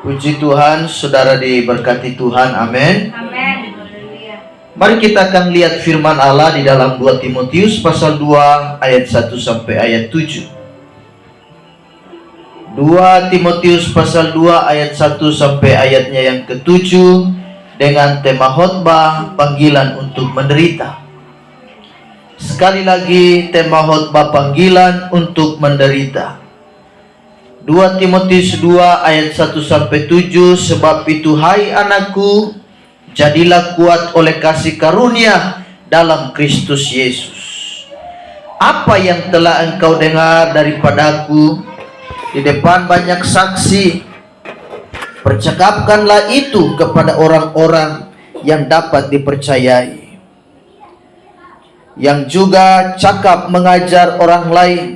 Puji Tuhan, saudara diberkati Tuhan, amin. Amin. Mari kita akan lihat firman Allah di dalam 2 Timotius pasal 2 ayat 1 sampai ayat 7. 2 Timotius pasal 2 ayat 1 sampai ayatnya yang ke-7 dengan tema khotbah panggilan untuk menderita. Sekali lagi tema khotbah panggilan untuk menderita. 2 Timotius 2 ayat 1 sampai 7, sebab itu hai anakku, jadilah kuat oleh kasih karunia dalam Kristus Yesus. Apa yang telah engkau dengar daripadaku di depan banyak saksi, percakapkanlah itu kepada orang-orang yang dapat dipercayai, yang juga cakap mengajar orang lain.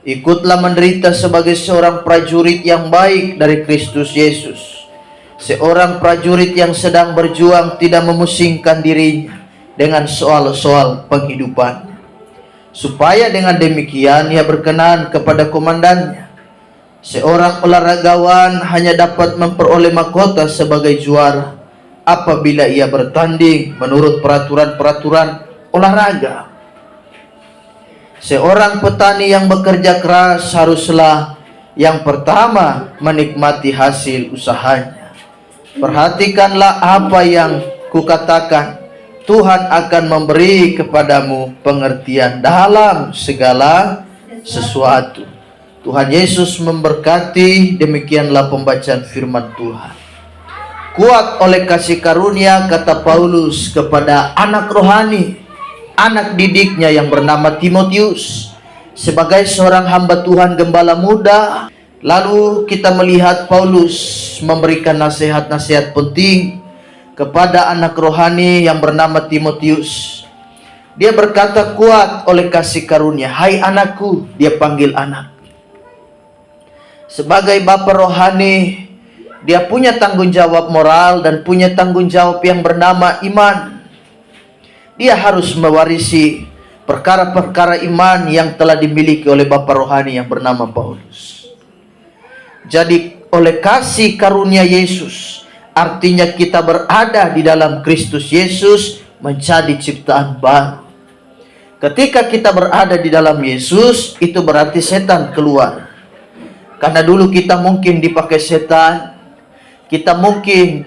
Ikutlah menderita sebagai seorang prajurit yang baik dari Kristus Yesus, seorang prajurit yang sedang berjuang tidak memusingkan dirinya dengan soal-soal penghidupan, supaya dengan demikian ia berkenan kepada komandannya. Seorang olahragawan hanya dapat memperoleh mahkota sebagai juara apabila ia bertanding menurut peraturan-peraturan olahraga. Seorang petani yang bekerja keras haruslah yang pertama menikmati hasil usahanya. Perhatikanlah apa yang kukatakan, Tuhan akan memberi kepadamu pengertian dalam segala sesuatu. Tuhan Yesus memberkati. Demikianlah pembacaan firman Tuhan. Kuat oleh kasih karunia, kata Paulus kepada anak rohani, anak didiknya yang bernama Timotius, sebagai seorang hamba Tuhan, gembala muda. Lalu kita melihat Paulus memberikan nasihat-nasihat penting kepada anak rohani yang bernama Timotius. Dia berkata, kuat oleh kasih karunia, hai anakku. Dia panggil anak. Sebagai bapa rohani, dia punya tanggung jawab moral dan punya tanggung jawab yang bernama iman. Dia harus mewarisi perkara-perkara iman yang telah dimiliki oleh bapa rohani yang bernama Paulus. Jadi oleh kasih karunia Yesus, artinya kita berada di dalam Kristus Yesus menjadi ciptaan baru. Ketika kita berada di dalam Yesus, itu berarti setan keluar. Karena dulu kita mungkin dipakai setan, kita mungkin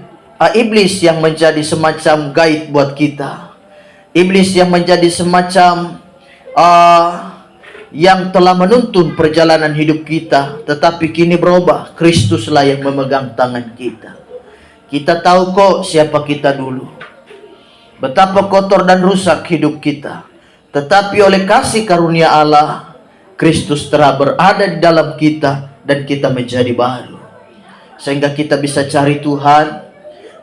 iblis yang menjadi semacam guide buat kita. Iblis yang menjadi semacam yang telah menuntun perjalanan hidup kita. Tetapi kini berubah, Kristuslah yang memegang tangan kita. Kita tahu kok siapa kita dulu, betapa kotor dan rusak hidup kita. Tetapi oleh kasih karunia Allah, Kristus telah berada di dalam kita dan kita menjadi baru, sehingga kita bisa cari Tuhan.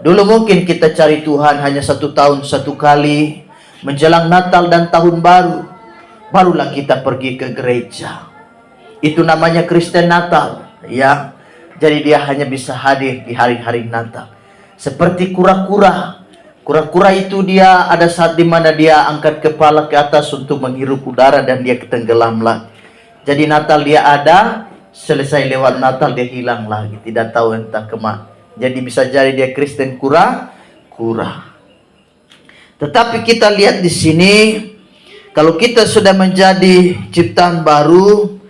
Dulu mungkin kita cari Tuhan hanya 1 tahun 1 kali, menjelang Natal dan Tahun Baru, barulah kita pergi ke gereja. Itu namanya Kristen Natal, ya. Jadi dia hanya bisa hadir di hari-hari Natal. Seperti kura-kura. Kura-kura itu dia ada saat di mana dia angkat kepala ke atas untuk menghirup udara dan dia tenggelam lagi. Jadi Natal dia ada, selesai lewat Natal dia hilang lagi, tidak tahu entah kemana. Jadi bisa jadi dia Kristen kura-kura. Tetapi kita lihat di sini, kalau kita sudah menjadi ciptaan baru,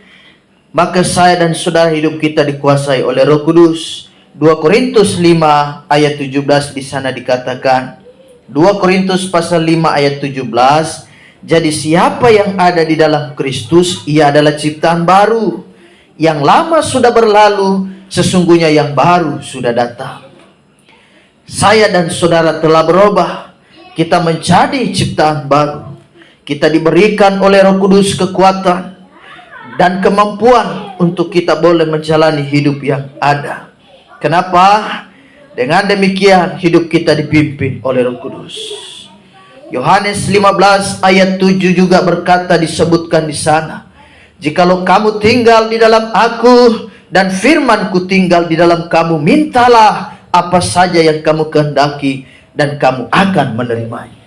maka saya dan saudara hidup kita dikuasai oleh Roh Kudus. 2 Korintus 5 ayat 17 di sana dikatakan, 2 Korintus pasal 5 ayat 17, jadi siapa yang ada di dalam Kristus, ia adalah ciptaan baru. Yang lama sudah berlalu, sesungguhnya yang baru sudah datang. Saya dan saudara telah berubah. Kita menjadi ciptaan baru. Kita diberikan oleh Roh Kudus kekuatan dan kemampuan untuk kita boleh menjalani hidup yang ada. Kenapa? Dengan demikian hidup kita dipimpin oleh Roh Kudus. Yohanes 15 ayat 7 juga berkata, disebutkan di sana, jikalau kamu tinggal di dalam aku dan firman-Ku tinggal di dalam kamu, mintalah apa saja yang kamu kehendaki dan kamu akan menerimanya.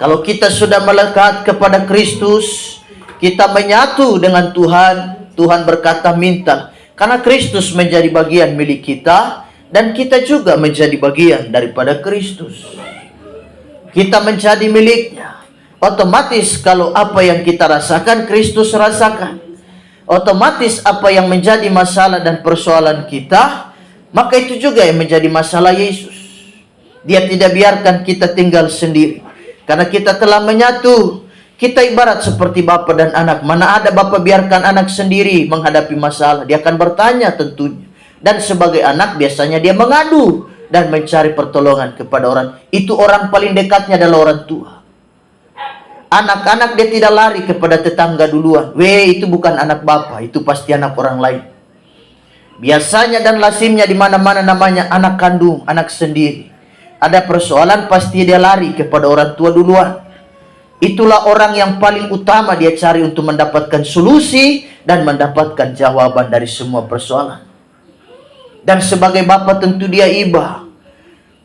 Kalau kita sudah melekat kepada Kristus, kita menyatu dengan Tuhan. Tuhan berkata minta. Karena Kristus menjadi bagian milik kita, dan kita juga menjadi bagian daripada Kristus. Kita menjadi miliknya. Otomatis kalau apa yang kita rasakan, Kristus rasakan. Otomatis apa yang menjadi masalah dan persoalan kita, maka itu juga yang menjadi masalah Yesus. Dia tidak biarkan kita tinggal sendiri. Karena kita telah menyatu. Kita ibarat seperti bapa dan anak. Mana ada bapa biarkan anak sendiri menghadapi masalah. Dia akan bertanya tentunya. Dan sebagai anak biasanya dia mengadu dan mencari pertolongan kepada orang. Itu orang paling dekatnya adalah orang tua. Anak-anak dia tidak lari kepada tetangga duluan. Itu bukan anak bapa, itu pasti anak orang lain. Biasanya dan lazimnya di mana-mana namanya anak kandung, anak sendiri. Ada persoalan pasti dia lari kepada orang tua duluan. Itulah orang yang paling utama dia cari untuk mendapatkan solusi dan mendapatkan jawaban dari semua persoalan. Dan sebagai bapa tentu dia iba.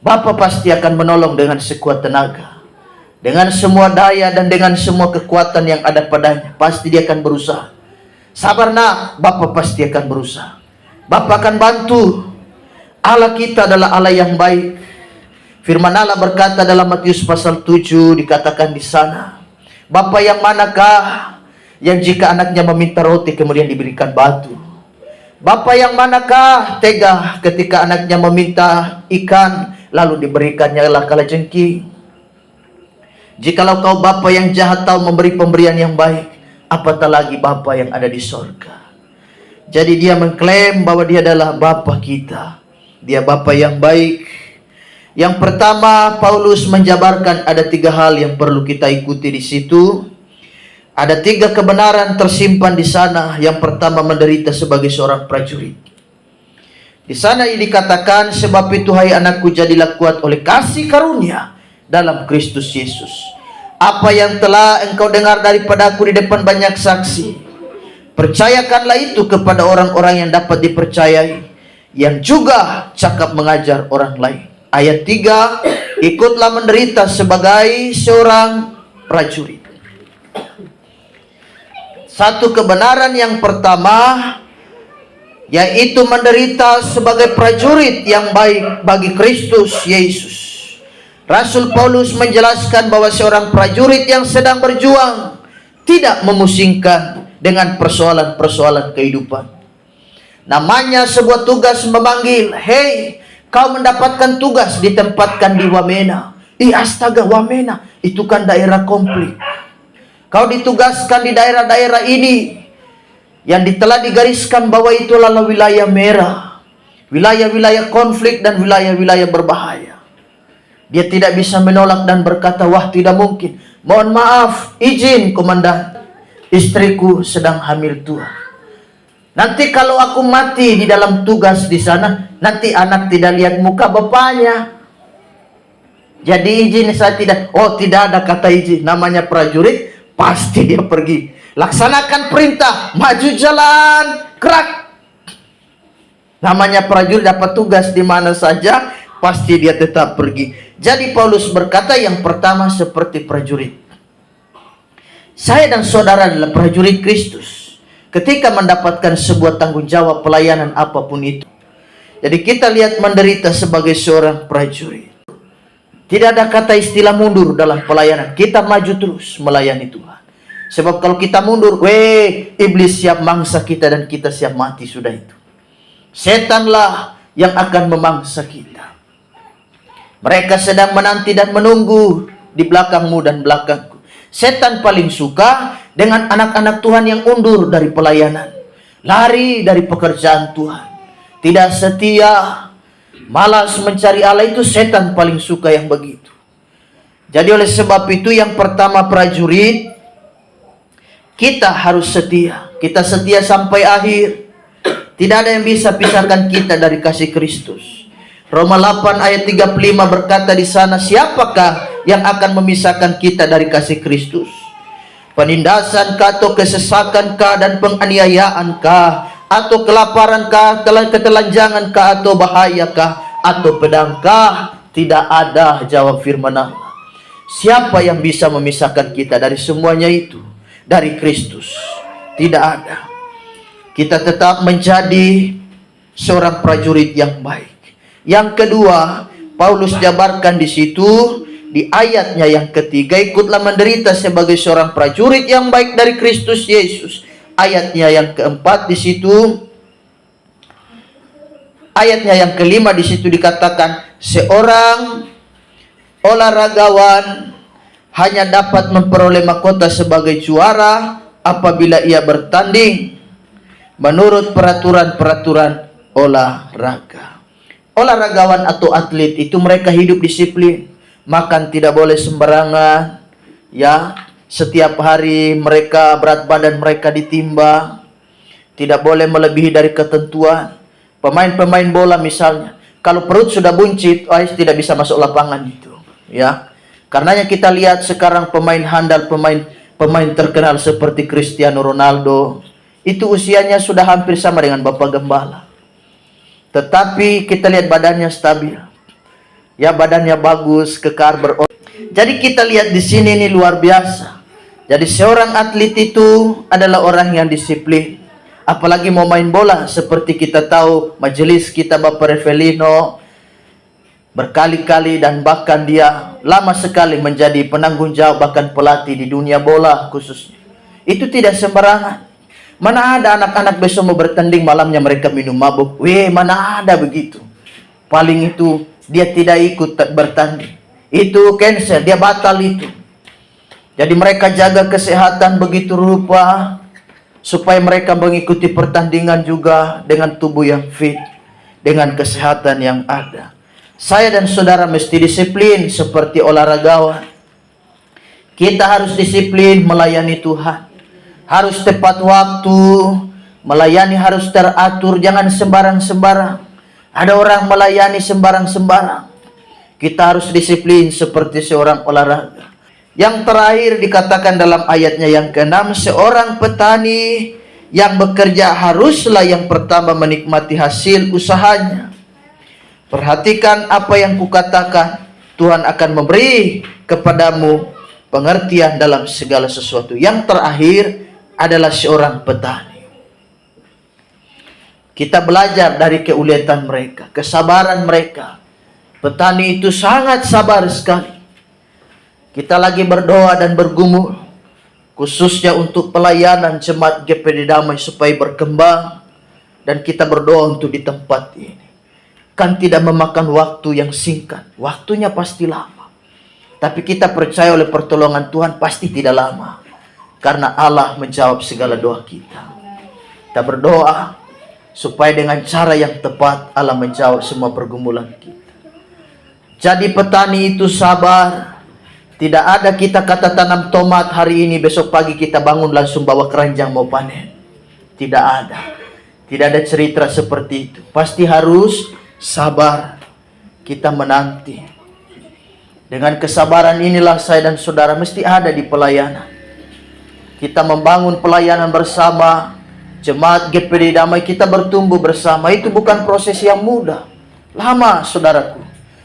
Bapa pasti akan menolong dengan sekuat tenaga, dengan semua daya dan dengan semua kekuatan yang ada padanya. Pasti dia akan berusaha. Sabar nak, Bapa pasti akan berusaha. Bapa akan bantu. Allah kita adalah Allah yang baik. Firman Allah berkata dalam Matius pasal 7, dikatakan di sana, Bapa yang manakah yang jika anaknya meminta roti kemudian diberikan batu? Bapa yang manakah tega ketika anaknya meminta ikan lalu diberikannya kalajengking? Jikalau kau Bapa yang jahat tahu memberi pemberian yang baik, apatah lagi Bapa yang ada di sorga. Jadi dia mengklaim bahwa dia adalah Bapa kita. Dia Bapa yang baik. Yang pertama, Paulus menjabarkan ada 3 hal yang perlu kita ikuti di situ. Ada 3 kebenaran tersimpan di sana. Yang pertama, menderita sebagai seorang prajurit. Di sana ini dikatakan, sebab itu hai anakku, jadilah kuat oleh kasih karunia dalam Kristus Yesus. Apa yang telah engkau dengar daripada aku di depan banyak saksi, percayakanlah itu kepada orang-orang yang dapat dipercayai, yang juga cakap mengajar orang lain. Ayat 3, ikutlah menderita sebagai seorang prajurit. Satu kebenaran yang pertama, yaitu menderita sebagai prajurit yang baik bagi Kristus Yesus. Rasul Paulus menjelaskan bahwa seorang prajurit yang sedang berjuang tidak memusingkan dengan persoalan-persoalan kehidupan. Namanya sebuah tugas memanggil, hei, kau mendapatkan tugas ditempatkan di Wamena. Astaga, Wamena, itu kan daerah konflik. Kau ditugaskan di daerah-daerah ini yang telah digariskan bahwa itu adalah wilayah merah, wilayah-wilayah konflik dan wilayah-wilayah berbahaya. Dia tidak bisa menolak dan berkata, wah tidak mungkin. Mohon maaf, izin komandan, istriku sedang hamil tua. Nanti kalau aku mati di dalam tugas di sana, nanti anak tidak lihat muka bapaknya. Jadi izin saya tidak. Oh, tidak ada kata izin. Namanya prajurit, pasti dia pergi. Laksanakan perintah, maju jalan, gerak. Namanya prajurit dapat tugas di mana saja, pasti dia tetap pergi. Jadi Paulus berkata yang pertama seperti prajurit. Saya dan saudara adalah prajurit Kristus. Ketika mendapatkan sebuah tanggung jawab pelayanan apapun itu. Jadi kita lihat menderita sebagai seorang prajurit. Tidak ada kata istilah mundur dalam pelayanan. Kita maju terus melayani Tuhan. Sebab kalau kita mundur, iblis siap mangsa kita dan kita siap mati sudah itu. Setanlah yang akan memangsa kita. Mereka sedang menanti dan menunggu di belakangmu dan belakangku. Setan paling suka dengan anak-anak Tuhan yang undur dari pelayanan, lari dari pekerjaan Tuhan, tidak setia, malas mencari Allah. Itu setan paling suka yang begitu. Jadi oleh sebab itu yang pertama prajurit, kita harus setia. Kita setia sampai akhir. Tidak ada yang bisa pisahkan kita dari kasih Kristus. Roma 8 ayat 35 berkata di sana, siapakah yang akan memisahkan kita dari kasih Kristus? Penindasankah atau kesesakankah dan penganiayaankah atau kelaparankah, ketelanjangankah atau bahayakah atau pedangkah? Tidak ada, jawab firman Allah. Siapa yang bisa memisahkan kita dari semuanya itu? Dari Kristus. Tidak ada. kita tetap menjadi seorang prajurit yang baik. Yang kedua, Paulus jabarkan di situ di ayatnya yang ketiga, ikutlah menderita sebagai seorang prajurit yang baik dari Kristus Yesus. Ayatnya yang keempat di situ, ayatnya yang kelima di situ dikatakan, seorang olahragawan hanya dapat memperoleh mahkota sebagai juara apabila ia bertanding menurut peraturan-peraturan olahraga. Olahragawan atau atlet itu mereka hidup disiplin, makan tidak boleh sembarangan, ya. Setiap hari mereka berat badan mereka ditimbang, tidak boleh melebihi dari ketentuan. Pemain-pemain bola misalnya, kalau perut sudah buncit, tidak bisa masuk lapangan itu, ya. Karenanya kita lihat sekarang pemain handal, pemain terkenal seperti Cristiano Ronaldo, itu usianya sudah hampir sama dengan Bapak Gembala. Tetapi kita lihat badannya stabil. Ya, badannya bagus, kekar berotot. Jadi kita lihat di sini ini luar biasa. Jadi seorang atlet itu adalah orang yang disiplin. Apalagi mau main bola, seperti kita tahu majelis kita Bapak Revelino berkali-kali dan bahkan dia lama sekali menjadi penanggung jawab bahkan pelatih di dunia bola khususnya. Itu tidak sembarangan. Mana ada anak-anak besok mau bertanding malamnya mereka minum mabuk. Mana ada begitu. Paling itu dia tidak ikut bertanding. Itu cancel, dia batal itu. Jadi mereka jaga kesehatan begitu rupa supaya mereka mengikuti pertandingan juga dengan tubuh yang fit, dengan kesehatan yang ada. Saya dan saudara mesti disiplin seperti olahragawan. Kita harus disiplin melayani Tuhan. Harus tepat waktu, melayani harus teratur, jangan sembarang-sembarang. Ada orang melayani sembarang-sembarang. Kita harus disiplin seperti seorang olahraga. Yang terakhir dikatakan dalam ayatnya yang ke-6, seorang petani yang bekerja haruslah yang pertama menikmati hasil usahanya. Perhatikan apa yang kukatakan, Tuhan akan memberi kepadamu pengertian dalam segala sesuatu. Yang terakhir adalah seorang petani. Kita belajar dari keuletan mereka, kesabaran mereka. Petani itu sangat sabar sekali. Kita lagi berdoa dan bergumul, khususnya untuk pelayanan jemaat GPD Damai supaya berkembang. Dan kita berdoa untuk di tempat ini. Kan tidak memakan waktu yang singkat. Waktunya pasti lama. Tapi kita percaya oleh pertolongan Tuhan pasti tidak lama. Karena Allah menjawab segala doa kita. Kita berdoa supaya dengan cara yang tepat Allah menjawab semua pergumulan kita. Jadi petani itu sabar. Tidak ada kita kata tanam tomat hari ini, besok pagi kita bangun langsung bawa keranjang mau panen. Tidak ada. Tidak ada cerita seperti itu. Pasti harus sabar. Kita menanti. Dengan kesabaran inilah saya dan saudara mesti ada di pelayanan. Kita membangun pelayanan bersama. Jemaat GPD Damai kita bertumbuh bersama. Itu bukan proses yang mudah. Lama saudaraku.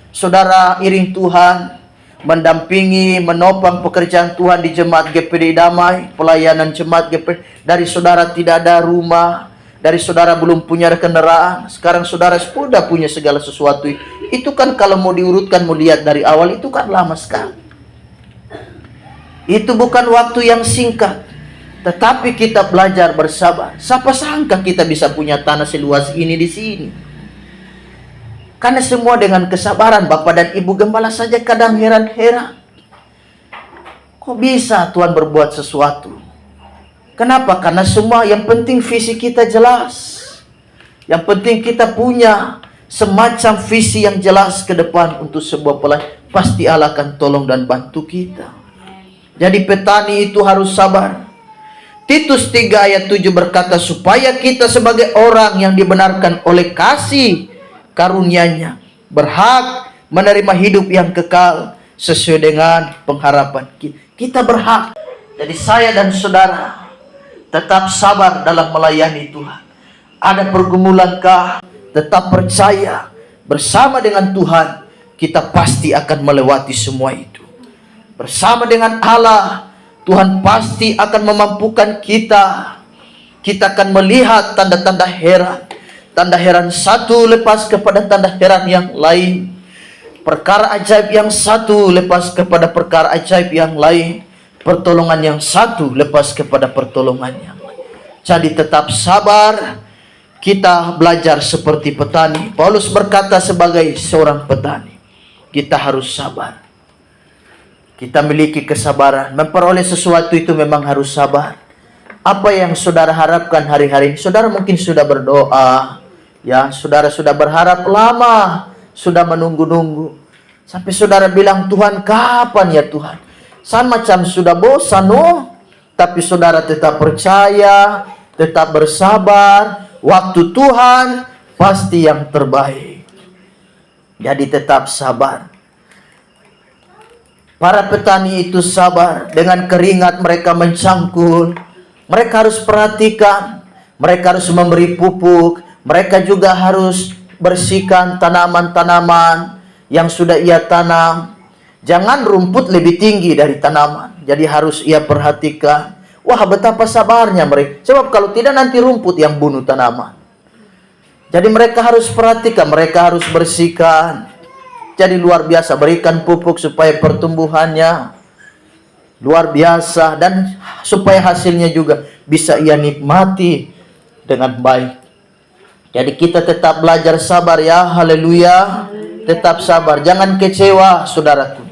Saudara iring Tuhan, mendampingi, menopang pekerjaan Tuhan di jemaat GPD Damai, pelayanan jemaat GPD. Dari saudara tidak ada rumah, dari saudara belum punya kendaraan, sekarang saudara sudah punya segala sesuatu. Itu kan kalau mau diurutkan, mau lihat dari awal, itu kan lama sekali. Itu bukan waktu yang singkat, tetapi kita belajar bersabar. Siapa sangka kita bisa punya tanah seluas ini di sini? Karena semua dengan kesabaran. Bapak dan Ibu Gembala saja kadang heran-heran. Kok bisa Tuhan berbuat sesuatu? Kenapa? Karena semua yang penting visi kita jelas. Yang penting kita punya semacam visi yang jelas ke depan untuk sebuah pelayanan. Pasti Allah akan tolong dan bantu kita. Jadi petani itu harus sabar. Titus 3 ayat 7 berkata, supaya kita sebagai orang yang dibenarkan oleh kasih karunia-Nya berhak menerima hidup yang kekal sesuai dengan pengharapan kita. Kita berhak. Jadi saya dan saudara tetap sabar dalam melayani Tuhan. Ada pergumulankah? Tetap percaya bersama dengan Tuhan kita pasti akan melewati semua itu. Bersama dengan Allah Tuhan pasti akan memampukan kita. kita akan melihat tanda-tanda heran. Tanda heran satu lepas kepada tanda heran yang lain. Perkara ajaib yang satu lepas kepada perkara ajaib yang lain. Pertolongan yang satu lepas kepada pertolongan yang lain. Jadi tetap sabar. Kita belajar seperti petani. Paulus berkata sebagai seorang petani, kita harus sabar. Kita miliki kesabaran. Memperoleh sesuatu itu memang harus sabar. Apa yang saudara harapkan hari-hari ini? Saudara mungkin sudah berdoa, ya, saudara sudah berharap lama, sudah menunggu-nunggu. Sampai saudara bilang, Tuhan kapan ya Tuhan? Macam sudah bosan, tapi saudara tetap percaya, tetap bersabar. Waktu Tuhan pasti yang terbaik. Jadi tetap sabar. Para petani itu sabar. Dengan keringat mereka mencangkul. Mereka harus perhatikan. Mereka harus memberi pupuk. Mereka juga harus bersihkan tanaman-tanaman yang sudah ia tanam. Jangan rumput lebih tinggi dari tanaman. Jadi harus ia perhatikan. Wah, betapa sabarnya mereka. Sebab kalau tidak nanti rumput yang bunuh tanaman. Jadi mereka harus perhatikan. Mereka harus bersihkan. Jadi luar biasa. Berikan pupuk supaya pertumbuhannya luar biasa. Dan supaya hasilnya juga bisa ia nikmati dengan baik. Jadi kita tetap belajar sabar ya. Haleluya. Tetap sabar. Jangan kecewa saudaraku.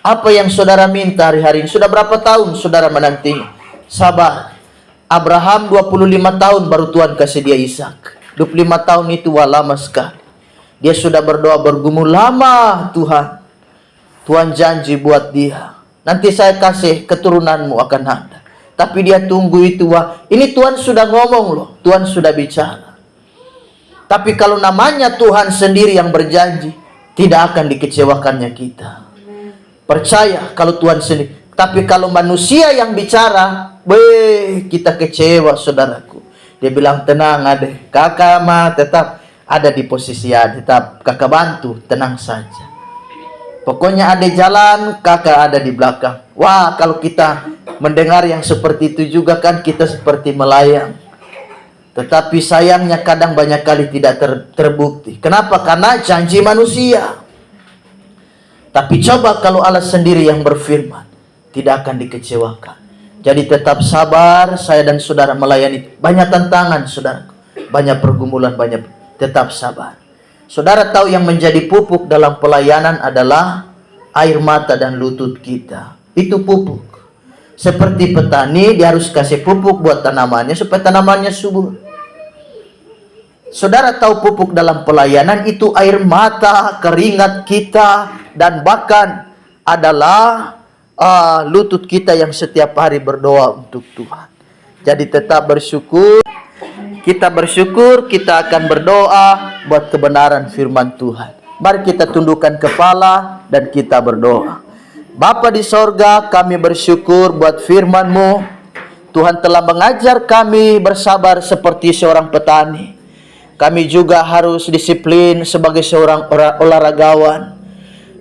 Apa yang saudara minta hari-hari ini. Sudah berapa tahun saudara menantinya? Sabar. Abraham 25 tahun baru Tuhan kasih dia Ishak. 25 tahun itu lama sekali. Dia sudah berdoa bergumul lama, Tuhan. Tuhan janji buat dia. Nanti saya kasih keturunanmu akan ada. Tapi dia tunggu itu. Ini Tuhan sudah ngomong loh. Tuhan sudah bicara. Tapi kalau namanya Tuhan sendiri yang berjanji, tidak akan dikecewakannya kita. Percaya kalau Tuhan sendiri. Tapi kalau manusia yang bicara, kita kecewa saudaraku. Dia bilang tenang adek, kakak mah tetap ada di posisi adek, tetap kakak bantu, tenang saja. Pokoknya adek jalan, kakak ada di belakang. Wah, kalau kita mendengar yang seperti itu juga kan kita seperti melayang. Tetapi sayangnya kadang banyak kali tidak terbukti. Kenapa? Karena janji manusia. Tapi coba kalau Allah sendiri yang berfirman, tidak akan dikecewakan. Jadi tetap sabar. Saya dan saudara melayani banyak tantangan saudara, banyak pergumulan, banyak. Tetap sabar. Saudara tahu yang menjadi pupuk dalam pelayanan adalah air mata dan lutut kita. Itu pupuk. Seperti petani, dia harus kasih pupuk buat tanamannya supaya tanamannya subur. Saudara tahu pupuk dalam pelayanan itu air mata, keringat kita, dan bahkan adalah lutut kita yang setiap hari berdoa untuk Tuhan. Jadi tetap bersyukur. Kita bersyukur, kita akan berdoa buat kebenaran firman Tuhan. Mari kita tundukkan kepala dan kita berdoa. Bapa di sorga, kami bersyukur buat firman-Mu. Tuhan telah mengajar kami bersabar seperti seorang petani. Kami juga harus disiplin sebagai seorang olahragawan.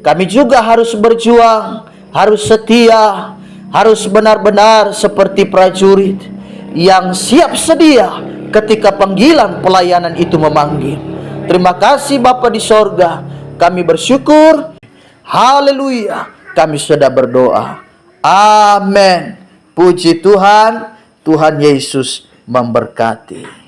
Kami juga harus berjuang, harus setia, harus benar-benar seperti prajurit yang siap sedia ketika panggilan pelayanan itu memanggil. Terima kasih Bapa di sorga. Kami bersyukur. Haleluya. Kami sudah berdoa. Amin. Puji Tuhan. Tuhan Yesus memberkati.